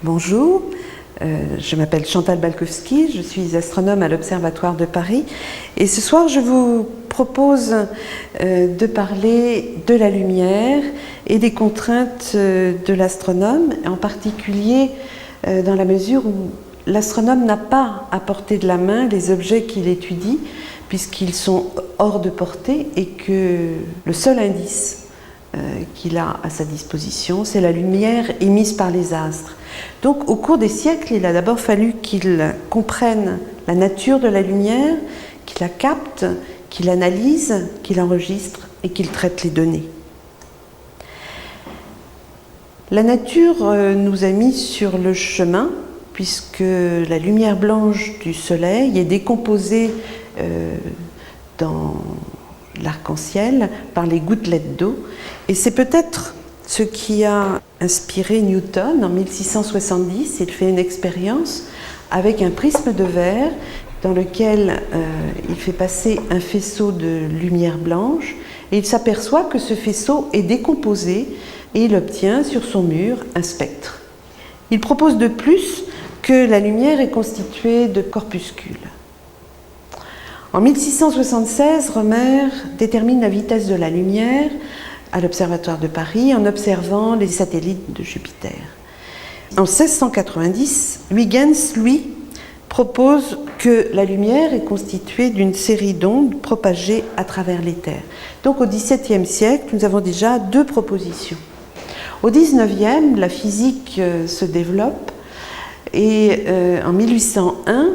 Bonjour, je m'appelle Chantal Balkowski, je suis astronome à l'Observatoire de Paris et ce soir je vous propose de parler de la lumière et des contraintes de l'astronome, en particulier dans la mesure où l'astronome n'a pas à portée de la main les objets qu'il étudie puisqu'ils sont hors de portée et que le seul indice qu'il a à sa disposition, c'est la lumière émise par les astres. Donc au cours des siècles, il a d'abord fallu qu'il comprenne la nature de la lumière, qu'il la capte, qu'il l'analyse, qu'il enregistre et qu'il traite les données. La nature nous a mis sur le chemin puisque la lumière blanche du soleil est décomposée dans l'arc-en-ciel par les gouttelettes d'eau et c'est peut-être ce qui a inspiré Newton en 1670. Il fait une expérience avec un prisme de verre dans lequel il fait passer un faisceau de lumière blanche et il s'aperçoit que ce faisceau est décomposé et il obtient sur son mur un spectre. Il propose de plus que la lumière est constituée de corpuscules. En 1676, Rømer détermine la vitesse de la lumière à l'Observatoire de Paris en observant les satellites de Jupiter. En 1690, Huygens, lui, propose que la lumière est constituée d'une série d'ondes propagées à travers l'éther. Donc au XVIIe siècle, nous avons déjà deux propositions. Au XIXe, la physique se développe et en 1801,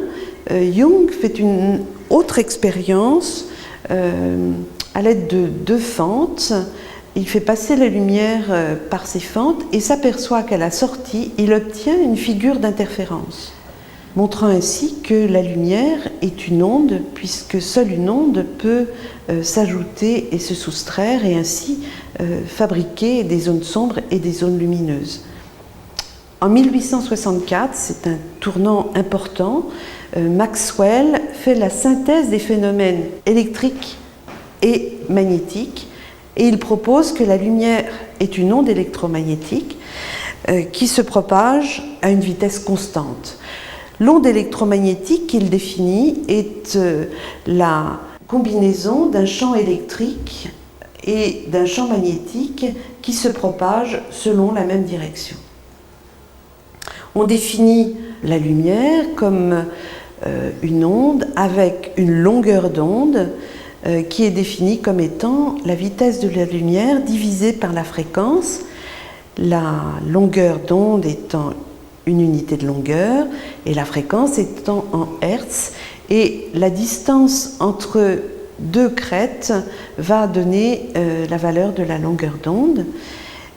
Young fait une autre expérience à l'aide de deux fentes. Il fait passer la lumière par ces fentes et s'aperçoit qu'à la sortie, il obtient une figure d'interférence, montrant ainsi que la lumière est une onde, puisque seule une onde peut s'ajouter et se soustraire et ainsi fabriquer des zones sombres et des zones lumineuses. En 1864, c'est un tournant important, Maxwell fait la synthèse des phénomènes électriques et magnétiques et il propose que la lumière est une onde électromagnétique qui se propage à une vitesse constante. L'onde électromagnétique qu'il définit est la combinaison d'un champ électrique et d'un champ magnétique qui se propage selon la même direction. On définit la lumière comme une onde avec une longueur d'onde qui est définie comme étant la vitesse de la lumière divisée par la fréquence, la longueur d'onde étant une unité de longueur et la fréquence étant en Hertz, et la distance entre deux crêtes va donner la valeur de la longueur d'onde.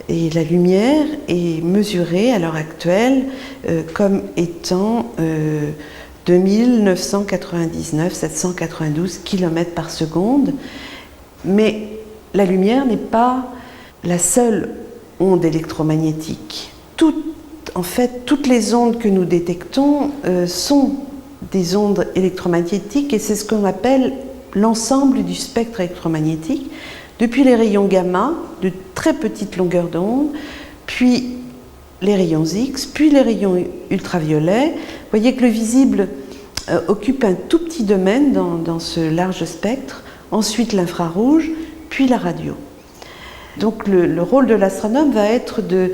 Et la lumière est mesurée à l'heure actuelle comme étant 2999 792 km par seconde. Mais la lumière n'est pas la seule onde électromagnétique. En fait, toutes les ondes que nous détectons sont des ondes électromagnétiques et c'est ce qu'on appelle l'ensemble du spectre électromagnétique. Depuis les rayons gamma, de très petites longueurs d'onde, puis les rayons X, puis les rayons ultraviolets. Vous voyez que le visible occupe un tout petit domaine dans ce large spectre, ensuite l'infrarouge, puis la radio. Donc le rôle de l'astronome va être de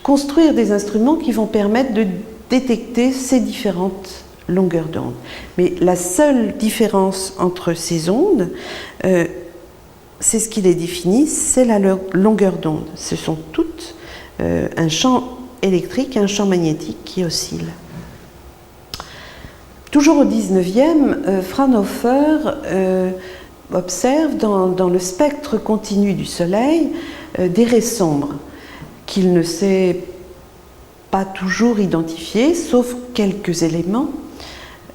construire des instruments qui vont permettre de détecter ces différentes longueurs d'onde. Mais la seule différence entre ces ondes, c'est ce qui les définit, c'est la longueur d'onde. Ce sont toutes un champ électrique, un champ magnétique qui oscille. Toujours au XIXe, Fraunhofer observe dans le spectre continu du Soleil des raies sombres qu'il ne sait pas toujours identifier, sauf quelques éléments.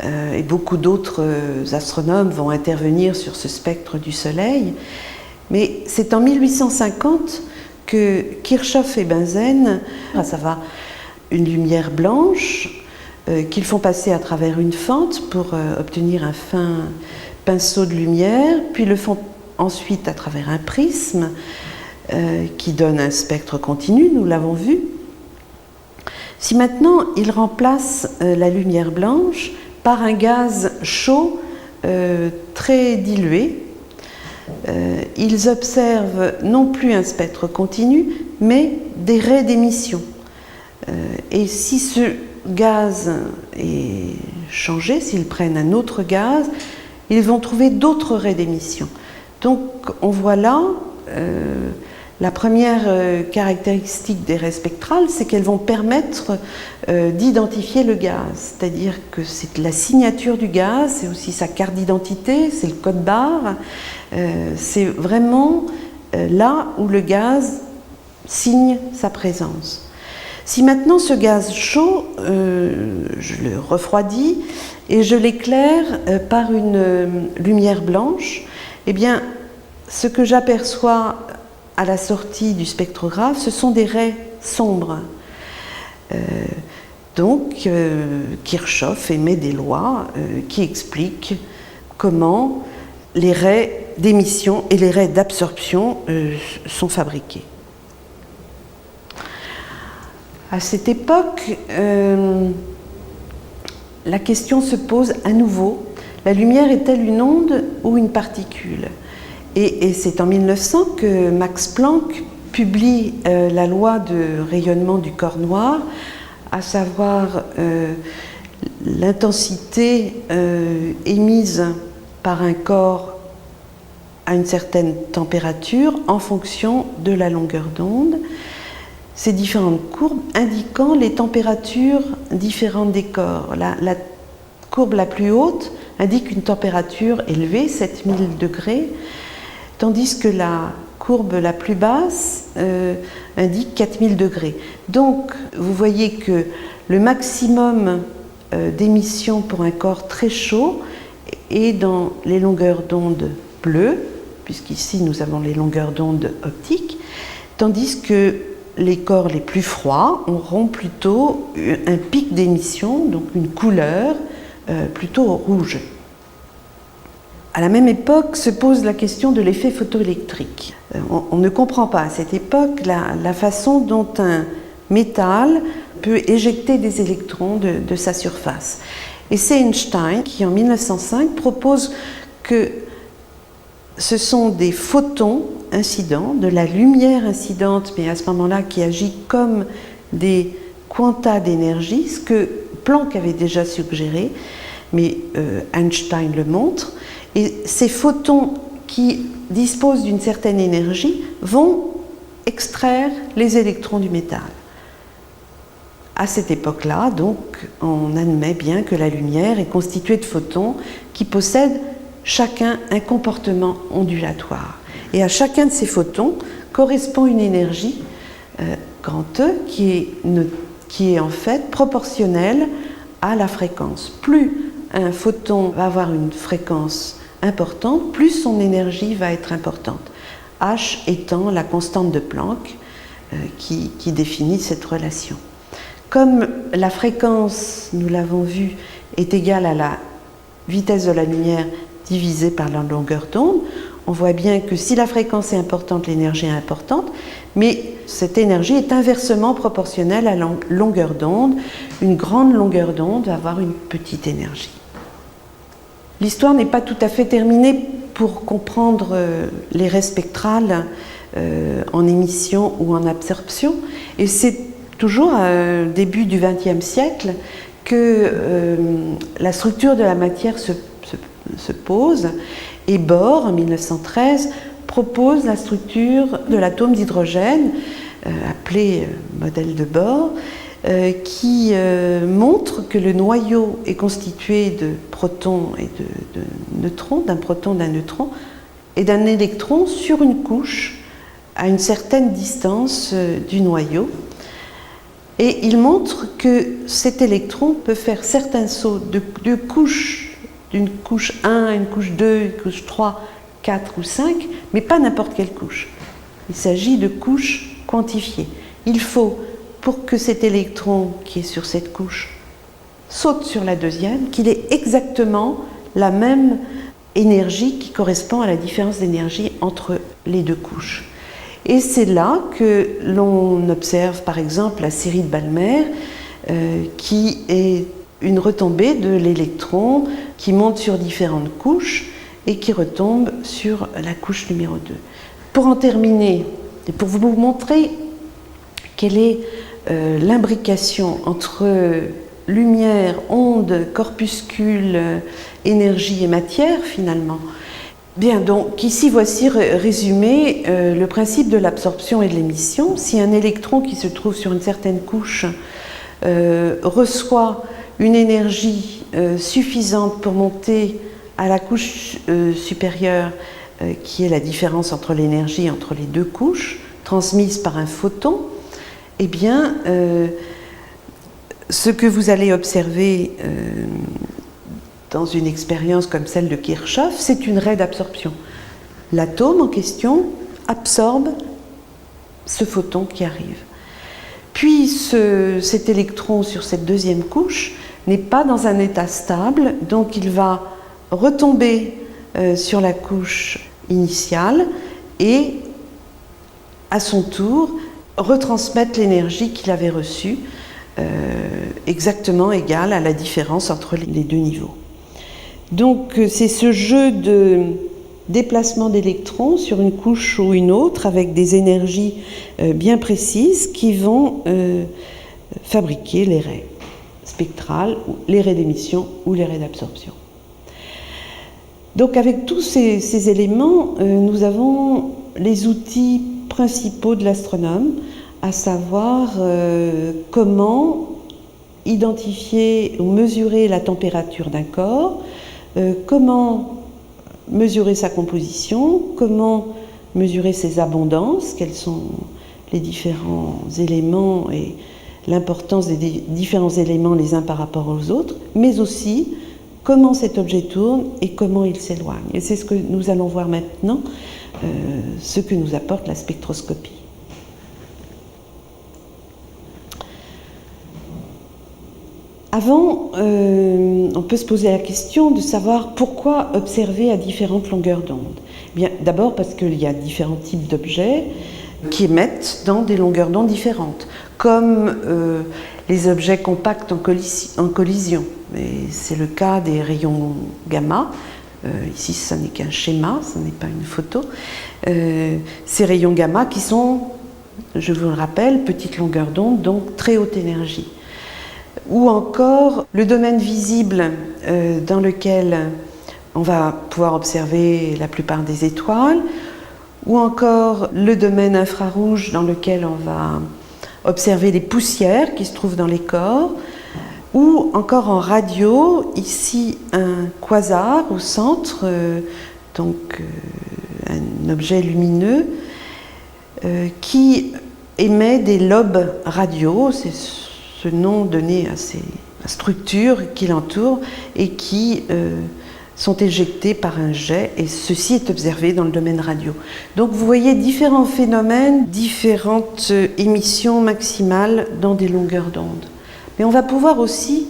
Et beaucoup d'autres astronomes vont intervenir sur ce spectre du Soleil. Mais c'est en 1850 que Kirchhoff et Bunsen, à savoir une lumière blanche, qu'ils font passer à travers une fente pour obtenir un fin pinceau de lumière, puis le font ensuite à travers un prisme qui donne un spectre continu, nous l'avons vu. Si maintenant ils remplacent la lumière blanche par un gaz chaud très dilué, ils observent non plus un spectre continu, mais des raies d'émission. Et si ce gaz est changé, s'ils prennent un autre gaz, ils vont trouver d'autres raies d'émission. Donc on voit là la première caractéristique des raies spectrales, c'est qu'elles vont permettre d'identifier le gaz, c'est-à-dire que c'est la signature du gaz, c'est aussi sa carte d'identité, c'est le code barre, c'est vraiment là où le gaz signe sa présence. Si maintenant ce gaz chaud, je le refroidis et je l'éclaire par une lumière blanche, eh bien, ce que j'aperçois à la sortie du spectrographe, ce sont des raies sombres. Donc, Kirchhoff émet des lois qui expliquent comment les raies d'émission et les raies d'absorption sont fabriquées. À cette époque, la question se pose à nouveau, la lumière est-elle une onde ou une particule ? Et c'est en 1900 que Max Planck publie la loi de rayonnement du corps noir, à savoir l'intensité émise par un corps à une certaine température en fonction de la longueur d'onde. Ces différentes courbes indiquant les températures différentes des corps. La courbe la plus haute indique une température élevée, 7000 degrés, tandis que la courbe la plus basse indique 4000 degrés. Donc, vous voyez que le maximum d'émission pour un corps très chaud est dans les longueurs d'onde bleues, puisqu'ici nous avons les longueurs d'onde optiques, tandis que les corps les plus froids auront plutôt un pic d'émission, donc une couleur plutôt rouge. À la même époque se pose la question de l'effet photoélectrique. On ne comprend pas à cette époque la façon dont un métal peut éjecter des électrons de sa surface. Et c'est Einstein qui, en 1905, propose que ce sont des photons incidents, de la lumière incidente, mais à ce moment-là qui agit comme des quanta d'énergie, ce que Planck avait déjà suggéré, mais Einstein le montre. Et ces photons qui disposent d'une certaine énergie vont extraire les électrons du métal. À cette époque-là, donc, on admet bien que la lumière est constituée de photons qui possèdent chacun un comportement ondulatoire. Et à chacun de ces photons correspond une énergie, grand E, qui est en fait proportionnelle à la fréquence. Plus un photon va avoir une fréquence importante, plus son énergie va être importante. H étant la constante de Planck qui définit cette relation. Comme la fréquence, nous l'avons vu, est égale à la vitesse de la lumière divisée par la longueur d'onde, on voit bien que si la fréquence est importante, l'énergie est importante, mais cette énergie est inversement proportionnelle à la longueur d'onde. Une grande longueur d'onde va avoir une petite énergie. L'histoire n'est pas tout à fait terminée pour comprendre les raies spectrales en émission ou en absorption, et c'est toujours au début du XXe siècle que la structure de la matière se pose, et Bohr, en 1913, propose la structure de l'atome d'hydrogène, appelé modèle de Bohr, qui montre que le noyau est constitué de protons et de neutrons, d'un proton, d'un neutron, et d'un électron sur une couche à une certaine distance du noyau. Et il montre que cet électron peut faire certains sauts de couches, d'une couche 1 à une couche 2, une couche 3, 4 ou 5, mais pas n'importe quelle couche. Il s'agit de couches quantifiées. Il faut, pour que cet électron qui est sur cette couche saute sur la deuxième, qu'il ait exactement la même énergie qui correspond à la différence d'énergie entre les deux couches. Et c'est là que l'on observe par exemple la série de Balmer qui est une retombée de l'électron qui monte sur différentes couches et qui retombe sur la couche numéro 2. Pour en terminer, et pour vous montrer quelle est l'imbrication entre lumière, onde, corpuscule, énergie et matière finalement. Bien, donc ici voici résumé le principe de l'absorption et de l'émission. Si un électron qui se trouve sur une certaine couche reçoit une énergie suffisante pour monter à la couche supérieure, qui est la différence entre l'énergie entre les deux couches, transmise par un photon, eh bien, ce que vous allez observer dans une expérience comme celle de Kirchhoff, c'est une raie d'absorption. L'atome en question absorbe ce photon qui arrive. Puis cet électron sur cette deuxième couche n'est pas dans un état stable, donc il va retomber sur la couche initiale et à son tour retransmettre l'énergie qu'il avait reçue, exactement égale à la différence entre les deux niveaux. Donc c'est ce jeu de déplacement d'électrons sur une couche ou une autre avec des énergies bien précises qui vont fabriquer les raies spectrales, les raies d'émission ou les raies d'absorption. Donc avec tous ces éléments, nous avons les outils principaux de l'astronome, à savoir comment identifier ou mesurer la température d'un corps, comment mesurer sa composition, comment mesurer ses abondances, quels sont les différents éléments et l'importance des différents éléments les uns par rapport aux autres, mais aussi comment cet objet tourne et comment il s'éloigne. Et c'est ce que nous allons voir maintenant, ce que nous apporte la spectroscopie. Avant, on peut se poser la question de savoir pourquoi observer à différentes longueurs d'onde. Bien, d'abord parce qu'il y a différents types d'objets qui émettent dans des longueurs d'onde différentes, comme les objets compacts en collision. Et c'est le cas des rayons gamma. Ici, ce n'est qu'un schéma, ce n'est pas une photo. Ces rayons gamma qui sont, je vous le rappelle, petites longueurs d'onde, donc très haute énergie. Ou encore le domaine visible dans lequel on va pouvoir observer la plupart des étoiles, ou encore le domaine infrarouge dans lequel on va observer les poussières qui se trouvent dans les corps, ou encore en radio, ici un quasar au centre, donc un objet lumineux qui émet des lobes radio, c'est ce nom donné à ces structures qui l'entourent et qui sont éjectées par un jet, et ceci est observé dans le domaine radio. Donc vous voyez différents phénomènes, différentes émissions maximales dans des longueurs d'onde. Mais on va pouvoir aussi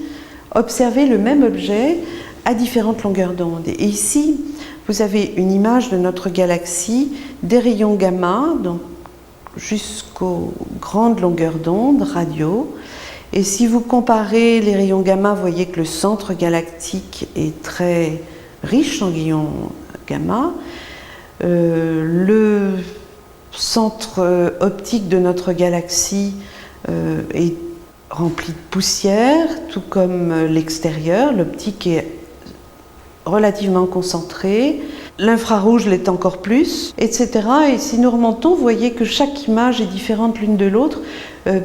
observer le même objet à différentes longueurs d'onde. Et ici, vous avez une image de notre galaxie, des rayons gamma, donc jusqu'aux grandes longueurs d'onde radio. Et si vous comparez les rayons gamma, vous voyez que le centre galactique est très riche en rayons gamma. Le centre optique de notre galaxie est rempli de poussière, tout comme l'extérieur. L'optique est relativement concentrée. L'infrarouge l'est encore plus, etc. Et si nous remontons, vous voyez que chaque image est différente l'une de l'autre,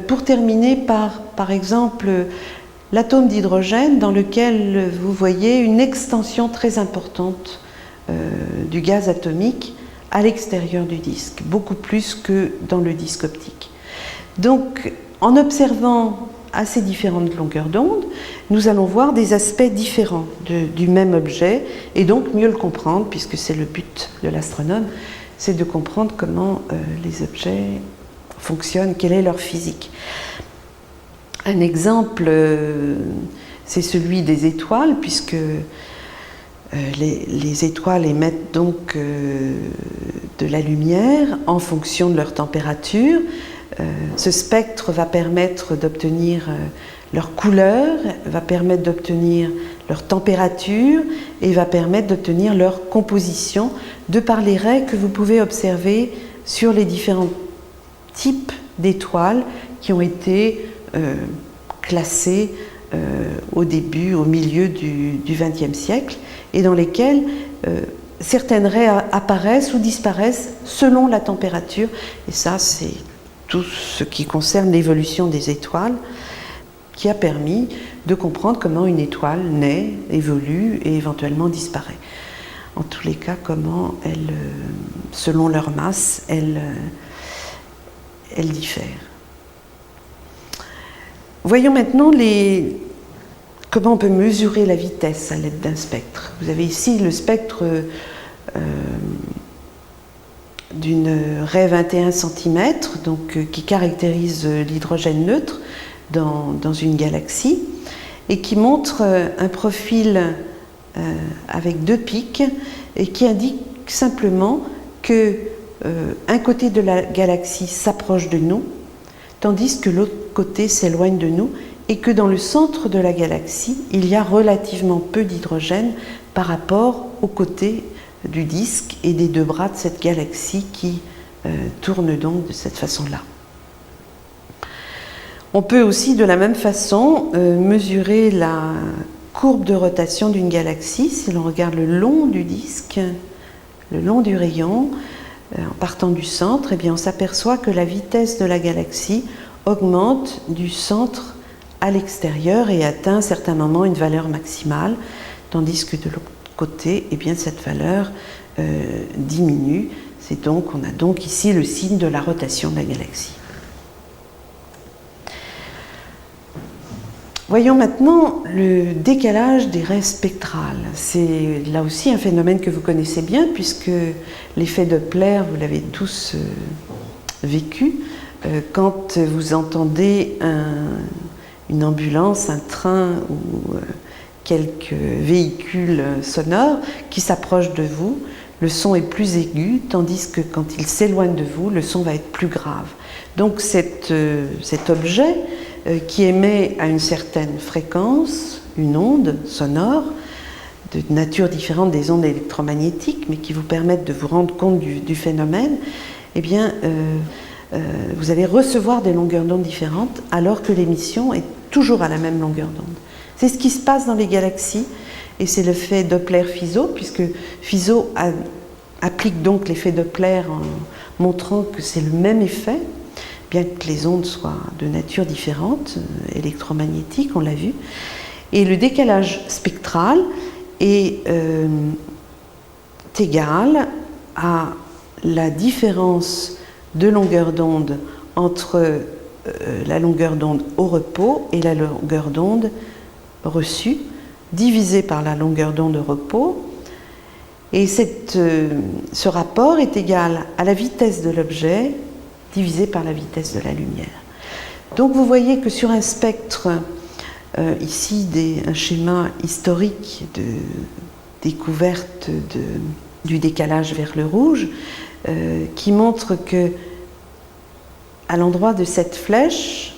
pour terminer par exemple, l'atome d'hydrogène dans lequel vous voyez une extension très importante du gaz atomique à l'extérieur du disque, beaucoup plus que dans le disque optique. Donc, en observant à ces différentes longueurs d'onde, nous allons voir des aspects différents du même objet et donc mieux le comprendre, puisque c'est le but de l'astronome, c'est de comprendre comment les objets fonctionnent, quelle est leur physique. Un exemple, c'est celui des étoiles, puisque les étoiles émettent donc de la lumière en fonction de leur température. Ce spectre va permettre d'obtenir leur couleur, va permettre d'obtenir leur température et va permettre d'obtenir leur composition de par les raies que vous pouvez observer sur les différents types d'étoiles qui ont été classées au début, au milieu du XXe siècle et dans lesquelles certaines raies apparaissent ou disparaissent selon la température. Et ça, c'est tout ce qui concerne l'évolution des étoiles qui a permis de comprendre comment une étoile naît, évolue et éventuellement disparaît. En tous les cas, comment elles, selon leur masse, elles diffèrent. Voyons maintenant comment on peut mesurer la vitesse à l'aide d'un spectre. Vous avez ici le spectre d'une raie 21 cm, qui caractérise l'hydrogène neutre dans une galaxie et qui montre un profil avec 2 pics et qui indique simplement que un côté de la galaxie s'approche de nous, tandis que l'autre côté s'éloigne de nous et que dans le centre de la galaxie, il y a relativement peu d'hydrogène par rapport au côté du disque et des 2 bras de cette galaxie qui tourne donc de cette façon-là. On peut aussi de la même façon mesurer la courbe de rotation d'une galaxie si l'on regarde le long du disque, le long du rayon, en partant du centre, eh bien on s'aperçoit que la vitesse de la galaxie augmente du centre à l'extérieur et atteint à un certain moment une valeur maximale, tandis que de l'autre côté, eh bien, cette valeur diminue. On a donc ici le signe de la rotation de la galaxie. Voyons maintenant le décalage des raies spectrales. C'est là aussi un phénomène que vous connaissez bien puisque l'effet Doppler, vous l'avez tous vécu. Quand vous entendez une ambulance, un train ou quelques véhicules sonores qui s'approchent de vous, le son est plus aigu, tandis que quand il s'éloigne de vous, le son va être plus grave. Donc cet objet qui émet à une certaine fréquence, une onde sonore, de nature différente des ondes électromagnétiques, mais qui vous permettent de vous rendre compte du phénomène, eh bien, vous allez recevoir des longueurs d'onde différentes, alors que l'émission est toujours à la même longueur d'onde. C'est ce qui se passe dans les galaxies, et c'est l'effet Doppler-Fizeau, puisque Fizeau applique donc l'effet Doppler en montrant que c'est le même effet, bien que les ondes soient de nature différente, électromagnétique, on l'a vu. Et le décalage spectral est égal à la différence de longueur d'onde entre la longueur d'onde au repos et la longueur d'onde reçue, divisée par la longueur d'onde au repos. Et ce rapport est égal à la vitesse de l'objet divisé par la vitesse de la lumière. Donc vous voyez que sur un spectre, ici un schéma historique de découverte du décalage vers le rouge, qui montre que à l'endroit de cette flèche,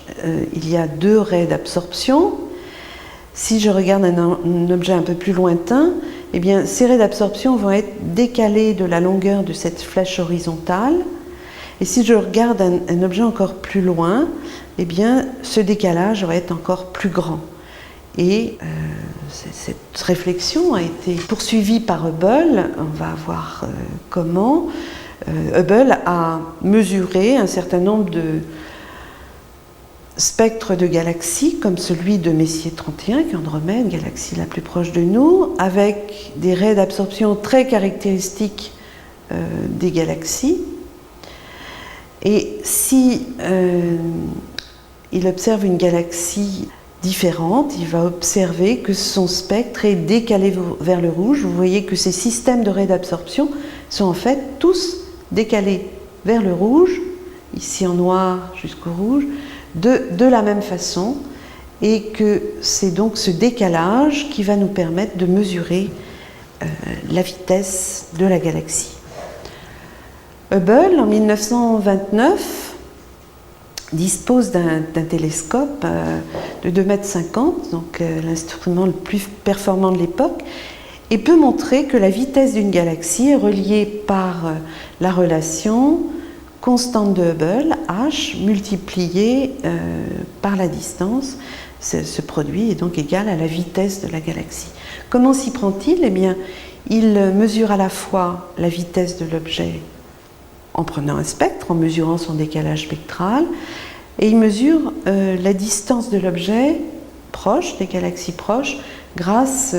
il y a 2 raies d'absorption. Si je regarde un objet un peu plus lointain, eh bien, ces raies d'absorption vont être décalées de la longueur de cette flèche horizontale. Et si je regarde un objet encore plus loin, eh bien, ce décalage va être encore plus grand. Et cette réflexion a été poursuivie par Hubble. On va voir comment. Hubble a mesuré un certain nombre de spectres de galaxies, comme celui de Messier 31, qui est Andromède, galaxie la plus proche de nous, avec des raies d'absorption très caractéristiques des galaxies. Et si il observe une galaxie différente, il va observer que son spectre est décalé vers le rouge. Vous voyez que ces systèmes de raies d'absorption sont en fait tous décalés vers le rouge, ici en noir jusqu'au rouge, de la même façon, et que c'est donc ce décalage qui va nous permettre de mesurer la vitesse de la galaxie. Hubble, en 1929, dispose d'un télescope de 2,50 m, donc l'instrument le plus performant de l'époque, et peut montrer que la vitesse d'une galaxie est reliée par la relation constante de Hubble, h, multipliée par la distance. Ce produit est donc égal à la vitesse de la galaxie. Comment s'y prend-il? Eh bien, il mesure à la fois la vitesse de l'objet en prenant un spectre, en mesurant son décalage spectral, et il mesure la distance de l'objet proche, des galaxies proches, grâce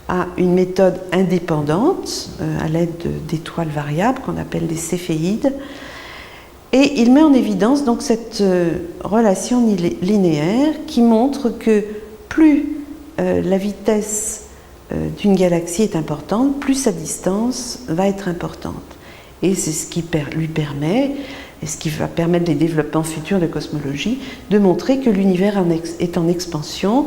à une méthode indépendante, à l'aide d'étoiles variables qu'on appelle des céphéides. Et il met en évidence donc cette relation linéaire qui montre que plus la vitesse d'une galaxie est importante, plus sa distance va être importante. Et c'est ce qui lui permet, et ce qui va permettre les développements futurs de cosmologie, de montrer que l'univers est en expansion.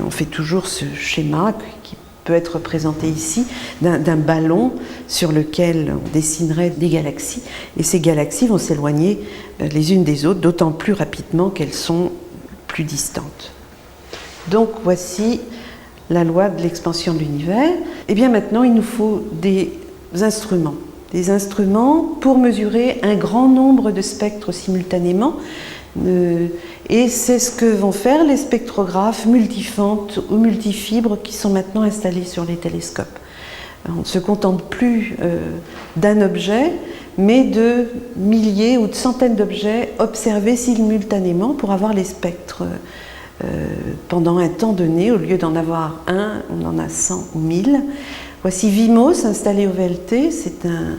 On fait toujours ce schéma qui peut être représenté ici d'un ballon sur lequel on dessinerait des galaxies. Et ces galaxies vont s'éloigner les unes des autres, d'autant plus rapidement qu'elles sont plus distantes. Donc voici la loi de l'expansion de l'univers. Et bien maintenant, il nous faut des instruments pour mesurer un grand nombre de spectres simultanément. Et c'est ce que vont faire les spectrographes multifentes ou multifibres qui sont maintenant installés sur les télescopes. On ne se contente plus d'un objet, mais de milliers ou de centaines d'objets observés simultanément pour avoir les spectres pendant un temps donné. Au lieu d'en avoir un, on en a 100 ou 1000. Voici VIMOS installé au VLT, c'est un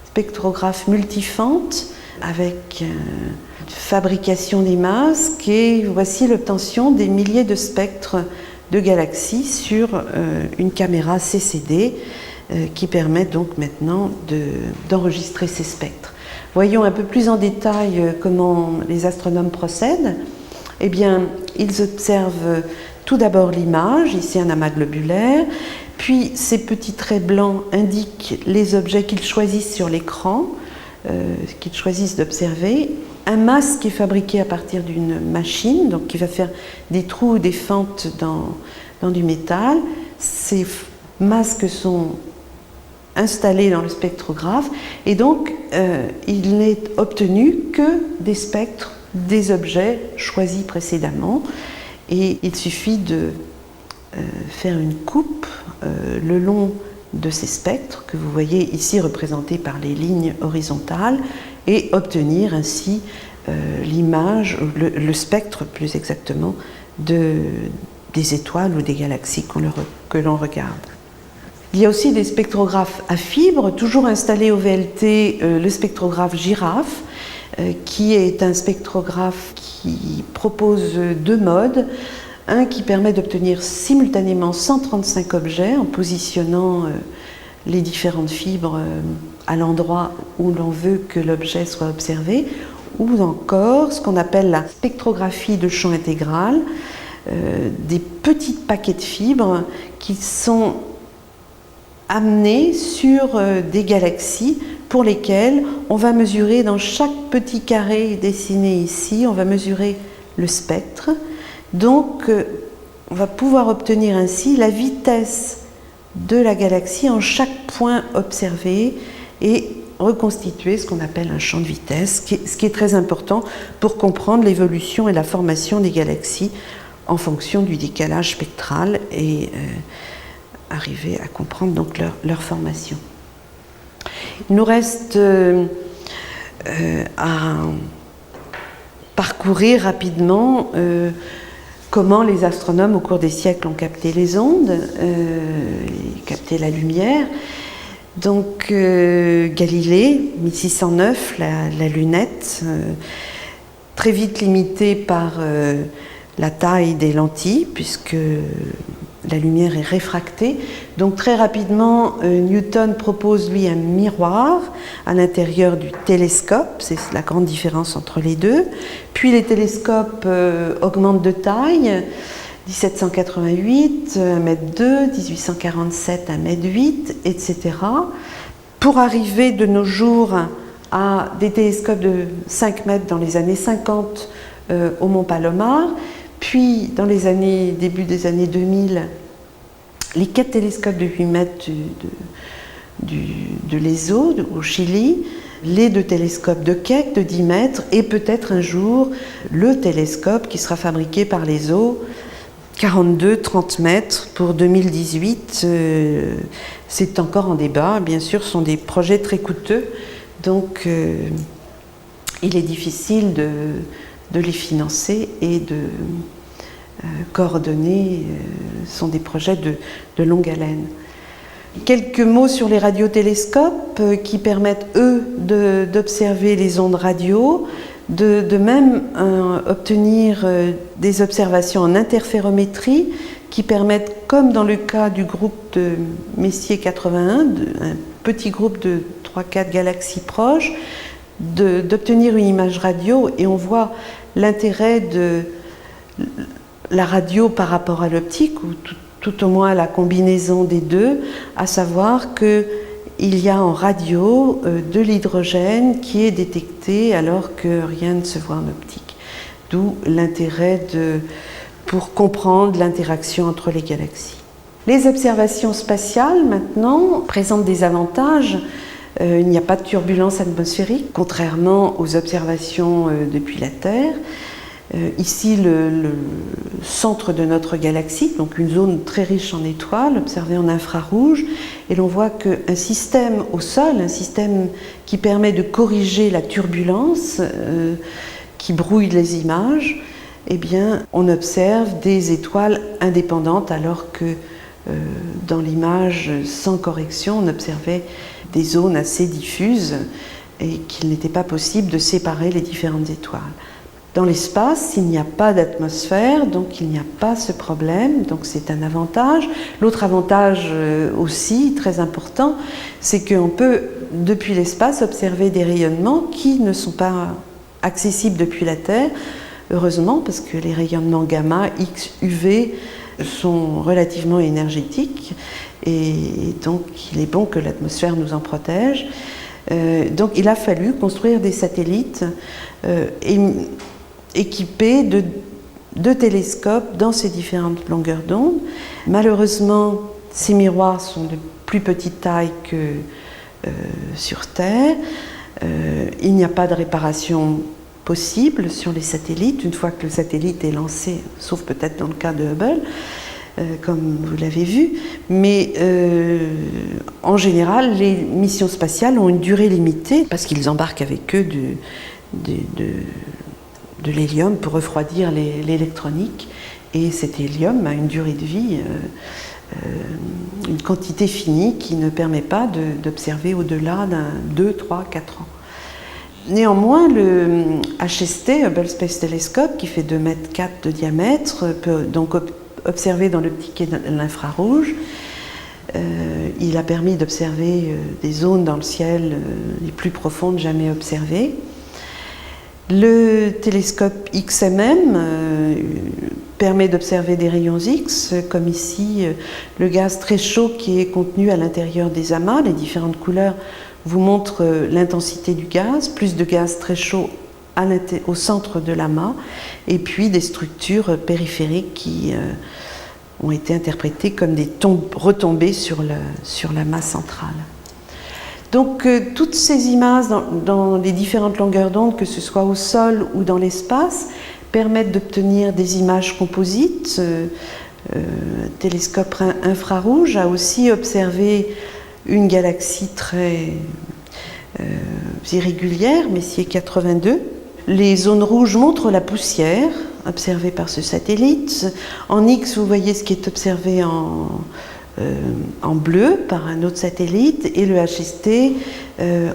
spectrographe multifente avec fabrication des masques, et voici l'obtention des milliers de spectres de galaxies sur une caméra CCD qui permet donc maintenant d'enregistrer ces spectres. Voyons un peu plus en détail comment les astronomes procèdent. Eh bien, ils observent tout d'abord l'image, ici un amas globulaire, puis ces petits traits blancs indiquent les objets qu'ils choisissent sur l'écran, qu'ils choisissent d'observer. Un masque est fabriqué à partir d'une machine, donc qui va faire des trous ou des fentes dans du métal. Ces masques sont installés dans le spectrographe, et donc il n'est obtenu que des spectres des objets choisis précédemment, et il suffit de faire une coupe le long de ces spectres que vous voyez ici représentés par les lignes horizontales, et obtenir ainsi l'image, le spectre plus exactement, des étoiles ou des galaxies que l'on regarde. Il y a aussi des spectrographes à fibres, toujours installés au VLT, le spectrographe Giraffe, qui est un spectrographe qui propose deux modes. Un qui permet d'obtenir simultanément 135 objets en positionnant les différentes fibres à l'endroit où l'on veut que l'objet soit observé, ou encore ce qu'on appelle la spectrographie de champ intégral, des petits paquets de fibres qui sont amenés sur des galaxies pour lesquelles on va mesurer dans chaque petit carré dessiné ici, on va mesurer le spectre. Donc, on va pouvoir obtenir ainsi la vitesse de la galaxie en chaque point observé et reconstituer ce qu'on appelle un champ de vitesse, ce qui est très important pour comprendre l'évolution et la formation des galaxies en fonction du décalage spectral et arriver à comprendre donc leur formation. Il nous reste à parcourir rapidement comment les astronomes au cours des siècles ont capté les ondes, capté la lumière. Donc Galilée, 1609, la lunette, très vite limitée par la taille des lentilles, puisque la lumière est réfractée. Donc très rapidement, Newton propose lui un miroir à l'intérieur du télescope, c'est la grande différence entre les deux. Puis les télescopes augmentent de taille, 1788, 1,2 m, 1847, 1,8 m, etc. Pour arriver de nos jours à des télescopes de 5 mètres dans les années 50 au Mont Palomar, puis dans les début des années 2000, les 4 télescopes de 8 mètres de l'ESO au Chili, les 2 télescopes de Keck de 10 mètres et peut-être un jour le télescope qui sera fabriqué par l'ESO 42-30 mètres pour 2018. C'est encore en débat, bien sûr, ce sont des projets très coûteux, donc il est difficile de les financer et de coordonner. Ce sont des projets de longue haleine. Quelques mots sur les radiotélescopes qui permettent, eux, d'observer les ondes radio, de même obtenir des observations en interférométrie qui permettent, comme dans le cas du groupe de Messier 81, un petit groupe de 3-4 galaxies proches, d'obtenir une image radio, et on voit l'intérêt de la radio par rapport à l'optique, ou tout au moins la combinaison des deux, à savoir qu'il y a en radio de l'hydrogène qui est détecté alors que rien ne se voit en optique. D'où l'intérêt pour comprendre l'interaction entre les galaxies. Les observations spatiales, maintenant, présentent des avantages. Il n'y a pas de turbulence atmosphérique, contrairement aux observations depuis la Terre. Ici, le centre de notre galaxie, donc une zone très riche en étoiles, observée en infrarouge, et l'on voit qu'un système au sol, un système qui permet de corriger la turbulence, qui brouille les images, eh bien, on observe des étoiles indépendantes, alors que dans l'image sans correction, on observait des zones assez diffuses et qu'il n'était pas possible de séparer les différentes étoiles. Dans l'espace, il n'y a pas d'atmosphère, donc il n'y a pas ce problème, donc c'est un avantage. L'autre avantage aussi, très important, c'est qu'on peut, depuis l'espace, observer des rayonnements qui ne sont pas accessibles depuis la Terre, heureusement, parce que les rayonnements gamma, X, UV sont relativement énergétiques, et donc il est bon que l'atmosphère nous en protège. Donc il a fallu construire des satellites équipés de télescopes dans ces différentes longueurs d'onde. Malheureusement, ces miroirs sont de plus petite taille que sur Terre. Il n'y a pas de réparation possible sur les satellites une fois que le satellite est lancé, sauf peut-être dans le cas de Hubble, comme vous l'avez vu. Mais en général, les missions spatiales ont une durée limitée parce qu'ils embarquent avec eux de l'hélium pour refroidir l'électronique, et cet hélium a une durée de vie, une quantité finie qui ne permet pas d'observer au-delà d'un 2, 3, 4 ans. Néanmoins, le HST, Hubble Space Telescope, qui fait 2,4 mètres de diamètre, peut donc observer dans l'optique et l'infrarouge. Il a permis d'observer des zones dans le ciel les plus profondes jamais observées. Le télescope XMM permet d'observer des rayons X, comme ici le gaz très chaud qui est contenu à l'intérieur des amas. Les différentes couleurs vous montrent l'intensité du gaz, plus de gaz très chaud au centre de l'amas, et puis des structures périphériques qui ont été interprétées comme des retombées sur l'amas central. Donc toutes ces images dans les différentes longueurs d'onde, que ce soit au sol ou dans l'espace, permettent d'obtenir des images composites. Télescope infrarouge a aussi observé une galaxie très irrégulière, Messier 82. Les zones rouges montrent la poussière observée par ce satellite. En X, vous voyez ce qui est observé en bleu par un autre satellite, et le HST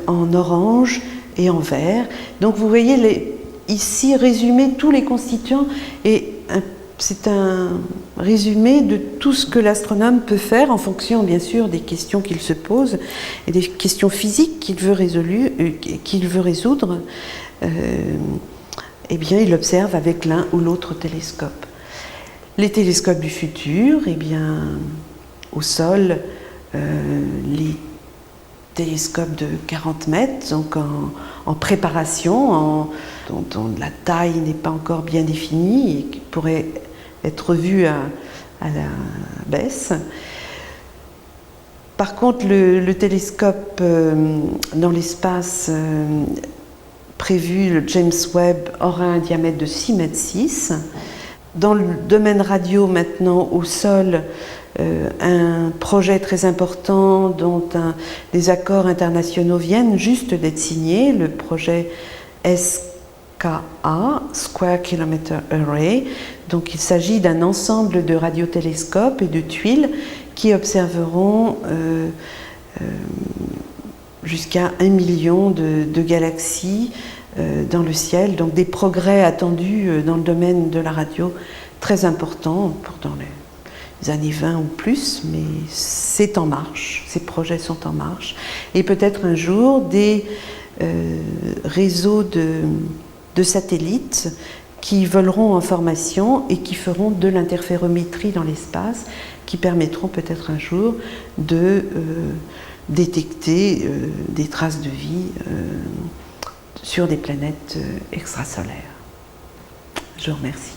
en orange et en vert. Donc vous voyez ici résumé tous les constituants, et c'est un résumé de tout ce que l'astronome peut faire en fonction bien sûr des questions qu'il se pose et des questions physiques qu'il veut résoudre. Eh bien, il observe avec l'un ou l'autre télescope. Les télescopes du futur, eh bien, au sol, les télescope de 40 mètres, donc en préparation, dont la taille n'est pas encore bien définie et qui pourrait être vu à la baisse. Par contre, le télescope dans l'espace prévu, le James Webb, aura un diamètre de 6,6 m. Dans le domaine radio maintenant au sol, un projet très important dont des accords internationaux viennent juste d'être signés, le projet SKA, Square Kilometer Array. Donc il s'agit d'un ensemble de radiotélescopes et de tuiles qui observeront jusqu'à 1 million de galaxies dans le ciel. Donc des progrès attendus dans le domaine de la radio très importants dans les années 20 ou plus, mais c'est en marche, ces projets sont en marche. Et peut-être un jour des réseaux de satellites qui voleront en formation et qui feront de l'interférométrie dans l'espace, qui permettront peut-être un jour de détecter des traces de vie sur des planètes extrasolaires. Je vous remercie.